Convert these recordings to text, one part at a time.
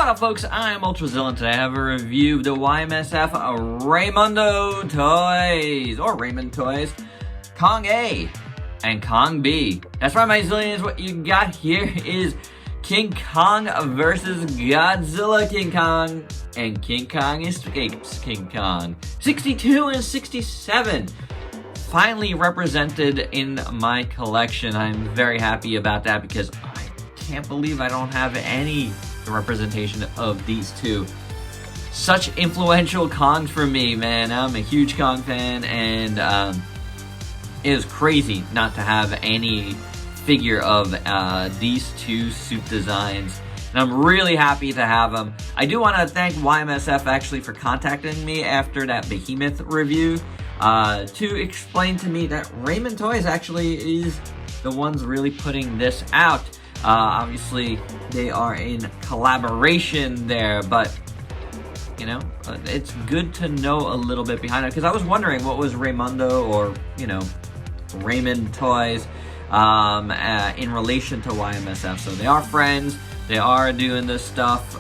What up, folks? I'm Ultrazilla, and today I have a review of the Y-Msf Raymondo toys, or Raymond toys, Kong A and Kong B. That's right, my zillions. What you got here is King Kong versus Godzilla King Kong, and King Kong escapes King Kong. 62 and 67. Finally represented in my collection. I'm very happy about that because I can't believe I don't have any representation of these two. Such influential Kongs for me, man. I'm a huge Kong fan, and it was crazy not to have any figure of these two suit designs. And I'm really happy to have them. I do want to thank Y-Msf actually for contacting me after that Behemoth review to explain to me that Raymond Toys actually is the ones really putting this out. Obviously, they are in collaboration there, but, you know, it's good to know a little bit behind it, because I was wondering what was Raymondo, or, you know, Raymond Toys, in relation to Y-Msf. So they are friends, they are doing this stuff,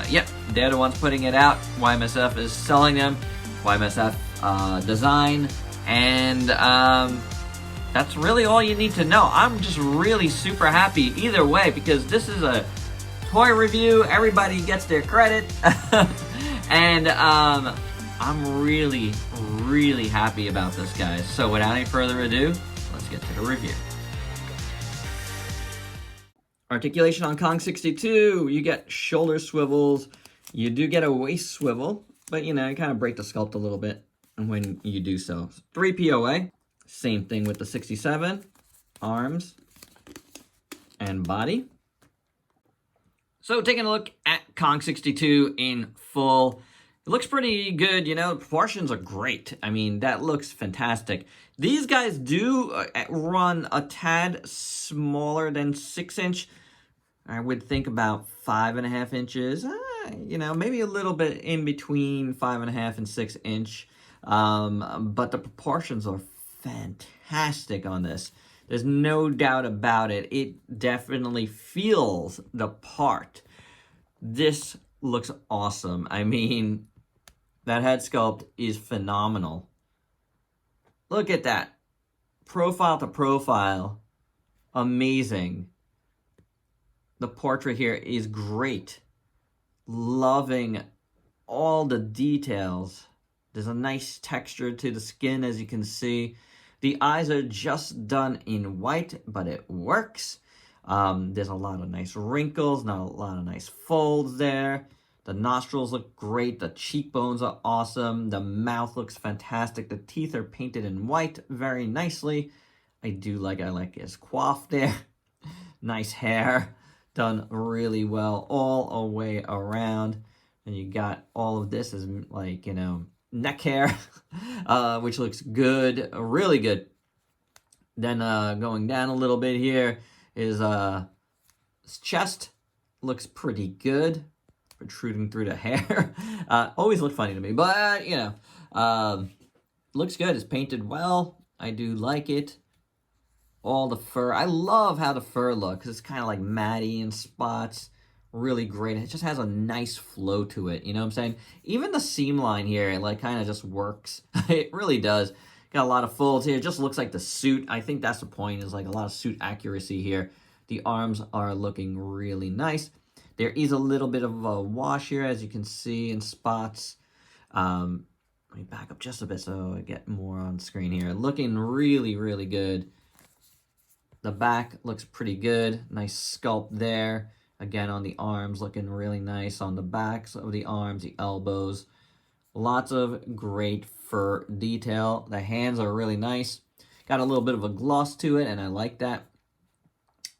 yep, they're the ones putting it out. Y-Msf is selling them, Y-Msf design, and, that's really all you need to know. I'm just really super happy either way, because this is a toy review. Everybody gets their credit. And I'm really, really happy about this, guys. So without any further ado, let's get to the review. Articulation on Kong 62. You get shoulder swivels. You do get a waist swivel, but you know, you kind of break the sculpt a little bit when you do so. 3 POA. Same thing with the 67, arms and body. So taking a look at Kong 62 in full, it looks pretty good, you know, proportions are great. I mean, that looks fantastic. These guys do run a tad smaller than 6-inch. I would think about 5.5 inches, you know, maybe a little bit in between 5.5 and 6-inch. But the proportions are fantastic on this. There's no doubt about it. It definitely feels the part. This looks awesome. I mean, that head sculpt is phenomenal. Look at that. Profile to profile. Amazing. The portrait here is great. Loving all the details. There's a nice texture to the skin, as you can see. The eyes are just done in white, but it works. There's a lot of nice wrinkles, not a lot of nice folds there. The nostrils look great. The cheekbones are awesome. The mouth looks fantastic. The teeth are painted in white very nicely. I like his coif there. Nice hair. Done really well all the way around. And you got all of this as, like, you know, neck hair, which looks good, really good. Then going down a little bit here is his chest. Looks pretty good, protruding through the hair. Always looked funny to me, but you know, looks good. It's painted well. I do like it. All the fur, I love how the fur looks. It's kind of like matty in spots. Really great. It just has a nice flow to it, you know what I'm saying? Even the seam line here, it like kind of just works. It really does. Got a lot of folds here. It just looks like the suit. I think that's the point, is like a lot of suit accuracy here. The arms are looking really nice. There is a little bit of a wash here, as you can see, in spots. Let me back up just a bit so I get more on screen here. Looking really, really good. The back looks pretty good. Nice sculpt there. Again, on the arms, looking really nice on the backs of the arms, the elbows. Lots of great fur detail. The hands are really nice. Got a little bit of a gloss to it, and I like that.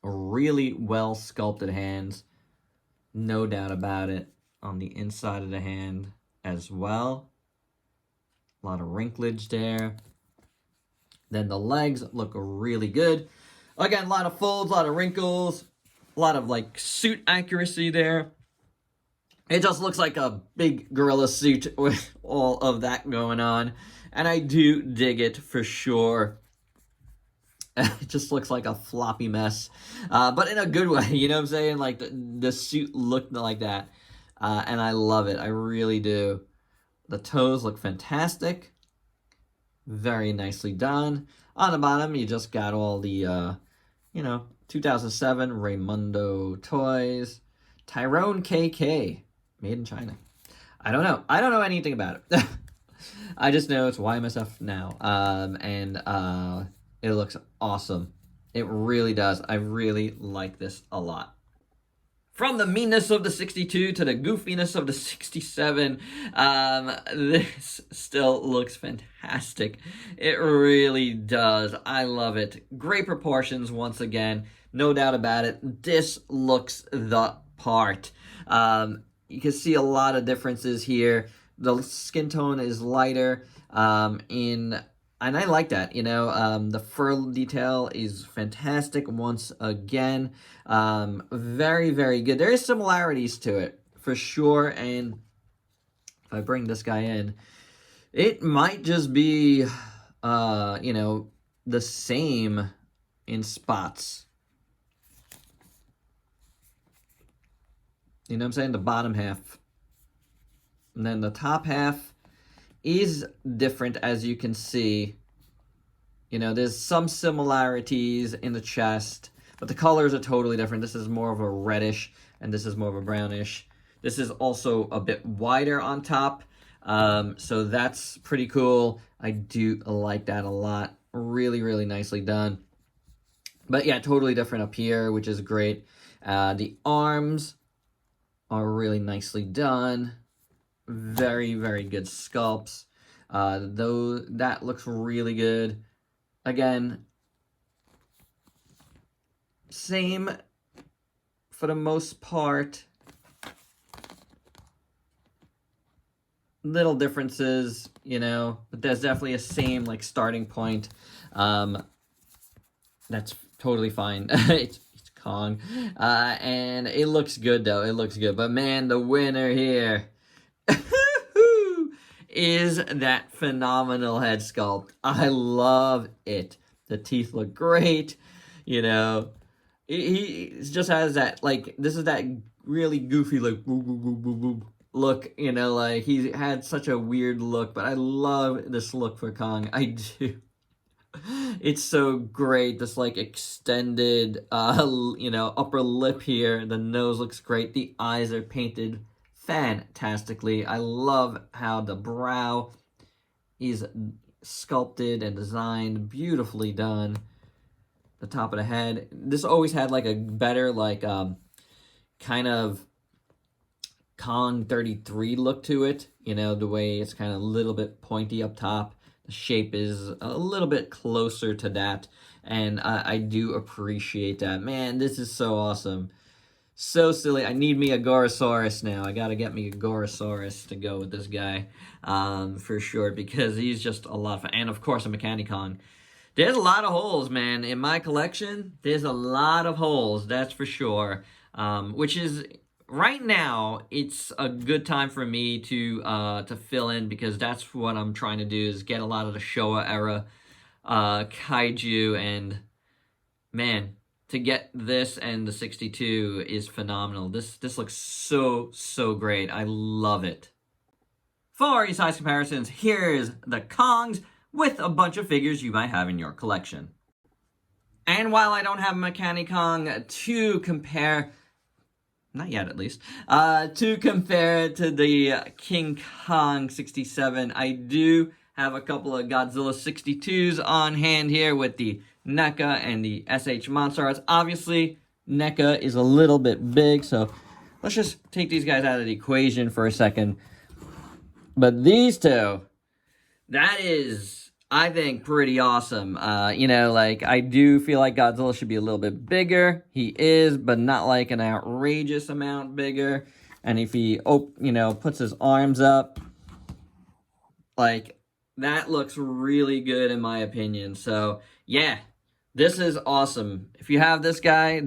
Really well sculpted hands. No doubt about it. On the inside of the hand as well. A lot of wrinklage there. Then the legs look really good. Again, a lot of folds, a lot of wrinkles. A lot of, like, suit accuracy there. It just looks like a big gorilla suit with all of that going on. And I do dig it for sure. It just looks like a floppy mess, but in a good way, you know what I'm saying? Like, the suit looked like that, and I love it. I really do. The toes look fantastic. Very nicely done. On the bottom, you just got all the, 2007 Raymondo toys. Tyrone KK, made in China. I don't know. I don't know anything about it. I just know it's Y-Msf now, and it looks awesome. It really does. I really like this a lot. From the meanness of the 62 to the goofiness of the 67, this still looks fantastic. It really does. I love it. Great proportions once again. No doubt about it. This looks the part. You can see a lot of differences here. The skin tone is lighter, and I like that, the fur detail is fantastic once again. Very, very good. There is similarities to it, for sure, and if I bring this guy in, it might just be, the same in spots. You know what I'm saying? The bottom half. And then the top half is different, as you can see. There's some similarities in the chest, but the colors are totally different. This is more of a reddish, and this is more of a brownish. This is also a bit wider on top, so that's pretty cool. I do like that a lot. Really, really nicely done. But yeah, totally different up here, which is great. The arms are really nicely done. Very, very good sculpts. Though that looks really good. Again, same for the most part. Little differences, but there's definitely a same starting point. That's totally fine. It's Kong, and it looks good though. It looks good, but man, the winner here is that phenomenal head sculpt. I love it. The teeth look great. He just has that, this is that really goofy, look, he had such a weird look, but I love this look for Kong. I do. It's so great. This extended, upper lip here. The nose looks great. The eyes are painted fantastically. I love how the brow is sculpted and designed, beautifully done. The top of the head. This always had a better kind of Kong 33 look to it. The way it's kind of a little bit pointy up top. The shape is a little bit closer to that, and I do appreciate that. Man, this is so awesome. So silly. I need me a Gorosaurus now. I gotta get me a Gorosaurus to go with this guy, for sure, because he's just a lot of fun. And of course, a Mechanicon. There's a lot of holes, man. In my collection, there's a lot of holes, that's for sure. Which is, right now, it's a good time for me to fill in, because that's what I'm trying to do, is get a lot of the Showa era kaiju, and man, to get this and the 62 is phenomenal. This looks so great. I love it. For your size comparisons, here's the Kongs with a bunch of figures you might have in your collection. And while I don't have Mechanicon to compare, not yet at least, to compare to the King Kong 67, I do have a couple of Godzilla 62s on hand here with the NECA and the SH Monster Arts. Obviously, NECA is a little bit big, so let's just take these guys out of the equation for a second. But these two, that is, I think, pretty awesome. I do feel like Godzilla should be a little bit bigger. He is, but not an outrageous amount bigger. And if he, puts his arms up, that looks really good in my opinion. So, yeah, this is awesome. If you have this guy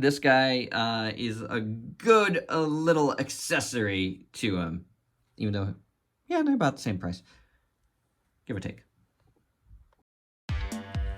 is a good little accessory to him. Even though, yeah, they're about the same price. Give or take.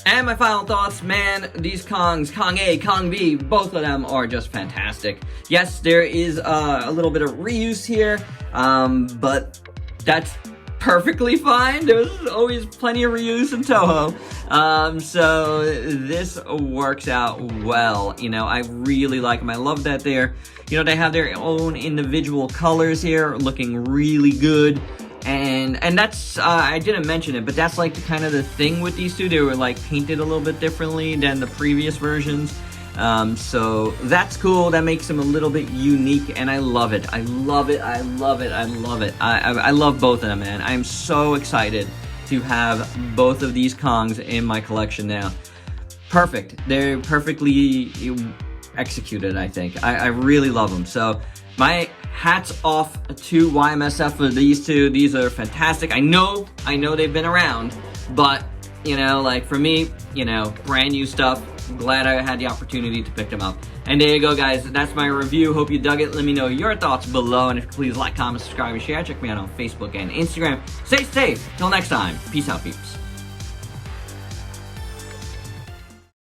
And my final thoughts, man, these Kongs, Kong A, Kong B, both of them are just fantastic. Yes, there is a little bit of reuse here, but that's perfectly fine. There's always plenty of reuse in Toho. So this works out well. You know, I really like them. I love that they're, you know, they have their own individual colors here, looking really good. And that's, I didn't mention it, but that's like kind of the thing with these two. They were like painted a little bit differently than the previous versions. So that's cool. That makes them a little bit unique, and I love it. I love it. I love it. I love it. I love both of them, man. I'm so excited to have both of these Kongs in my collection now. Perfect. They're perfectly executed, I think. I really love them. So my hats off to Y-Msf for these two. These are fantastic. I know they've been around, but, you know, like for me, you know, brand new stuff. Glad I had the opportunity to pick them up. And there you go, guys. That's my review. Hope you dug it. Let me know your thoughts below. And if you please like, comment, subscribe, and share. Check me out on Facebook and Instagram. Stay safe. Till next time. Peace out, peeps.